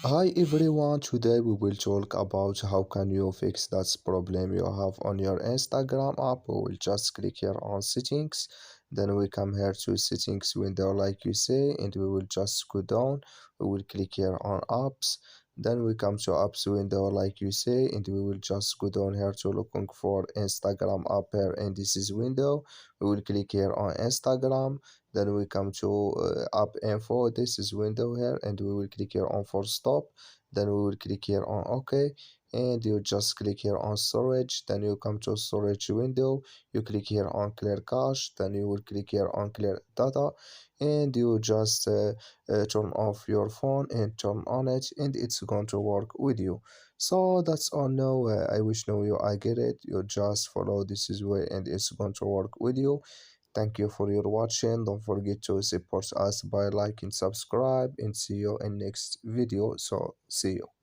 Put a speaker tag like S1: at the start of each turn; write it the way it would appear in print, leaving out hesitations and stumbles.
S1: Hi everyone, today we will talk about how can you fix that problem you have on your Instagram app. We will just click here on settings, then we come here to settings window like you say, and we will just go down. We will click here on apps, then we come to apps window like you say, and we will just go down here to looking for Instagram app here, and this is window. We will click here on Instagram, then we come to app info. This is window here, and we will click here on for stop, then we will click here on OK, and you just click here on storage, then you come to storage window, you click here on clear cache, then you will click here on clear data, and you just turn off your phone and turn on it, and it's going to work with you. So that's all now. I wish now you I get it, you just follow this is way and it's going to work with you. Thank you for your watching. Don't forget to support us by liking, subscribe, and see you in next video. So see you.